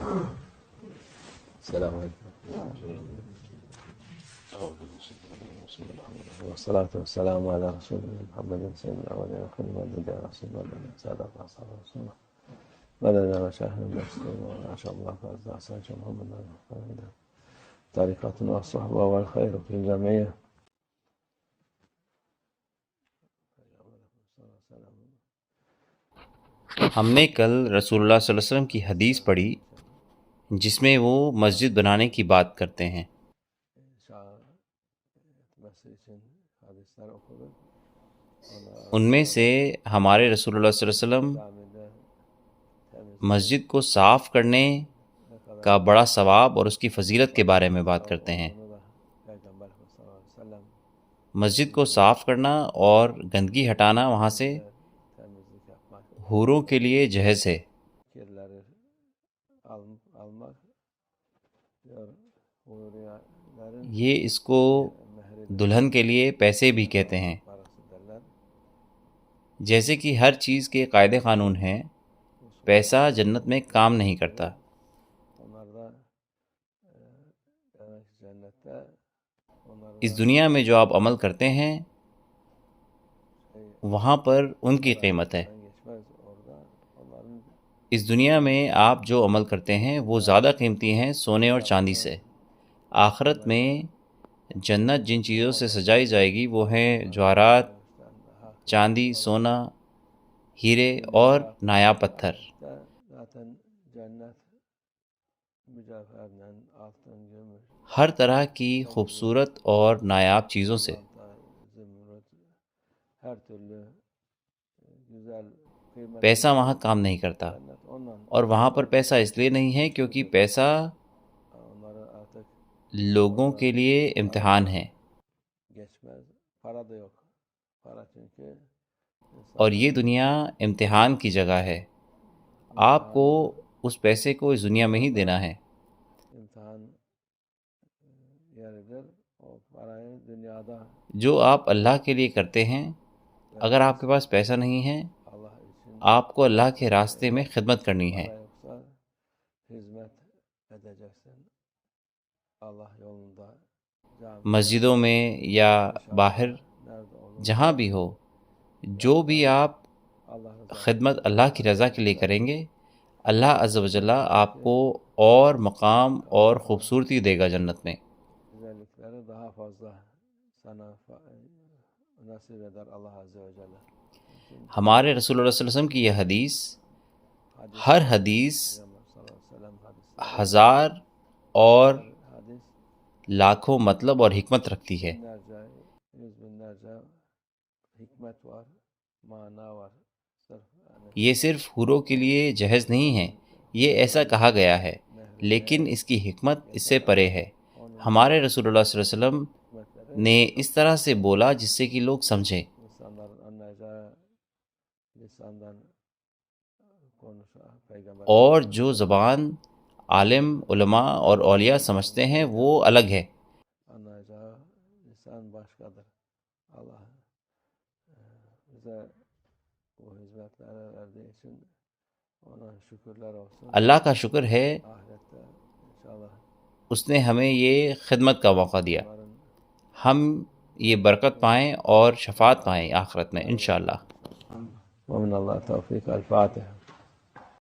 السلام عليكم. والصلاة والسلام على رسول الله محمد سيدنا الأولين والآخرين والنبي رسول الله سادة أصحاب رسول الله مدد وشاهد المسلمين وما شاء الله فأزدى أحسن محمد طريقتنا والصحبة والخير في الجمعية. ہم نے کل رسول اللہ صلی اللہ علیہ وسلم کی حدیث پڑھی جس میں وہ مسجد بنانے کی بات کرتے ہیں۔ ان میں سے ہمارے رسول اللہ صلی اللہ علیہ وسلم مسجد کو صاف کرنے کا بڑا ثواب اور اس کی فضیلت کے بارے میں بات کرتے ہیں۔ مسجد کو صاف کرنا اور گندگی ہٹانا وہاں سے حوروں کے لیے جہیز ہے۔ یہ اس کو دلہن کے لیے پیسے بھی کہتے ہیں۔ جیسے کہ ہر چیز کے قاعدے قانون ہیں، پیسہ جنت میں کام نہیں کرتا۔ اس دنیا میں جو آپ عمل کرتے ہیں وہاں پر ان کی قیمت ہے۔ اس دنیا میں آپ جو عمل کرتے ہیں وہ زیادہ قیمتی ہیں سونے اور چاندی سے۔ آخرت میں جنت جن چیزوں سے سجائی جائے گی وہ ہیں جواہرات، چاندی، سونا، ہیرے اور نایاب پتھر۔ ہر طرح کی خوبصورت اور نایاب چیزوں سے۔ پیسہ وہاں کام نہیں کرتا، اور وہاں پر پیسہ اس لیے نہیں ہے کیونکہ پیسہ لوگوں کے لیے امتحان ہے، اور یہ دنیا امتحان کی جگہ ہے۔ آپ کو اس پیسے کو اس دنیا میں ہی دینا ہے۔ جو آپ اللہ کے لیے کرتے ہیں، اگر آپ کے پاس پیسہ نہیں ہے، آپ کو اللہ کے راستے میں خدمت کرنی ہے۔ مسجدوں میں یا باہر جہاں بھی ہو، جو بھی آپ خدمت اللہ کی رضا کے لیے کریں گے، اللہ عز و جل آپ کو اور مقام اور خوبصورتی دے گا جنت میں۔ ہمارے رسول اللہ صلی اللہ علیہ وسلم کی یہ حدیث، ہر حدیث ہزار اور لاکھوں مطلب اور حکمت رکھتی ہے۔ یہ صرف حوروں کے لیے جہیز نہیں ہے، یہ ایسا کہا گیا ہے، لیکن اس کی حکمت اس سے پرے ہے۔ ہمارے رسول اللہ صلی اللہ علیہ وسلم نے اس طرح سے بولا جس سے کہ لوگ سمجھیں، اور جو زبان عالم، علماء اور اولیاء سمجھتے ہیں وہ الگ ہے۔ اللہ کا شکر ہے اس نے ہمیں یہ خدمت کا موقع دیا، ہم یہ برکت پائیں اور شفاعت پائیں آخرت میں انشاءاللہ۔ ومن اللہ توفیق۔ الفاتحہ۔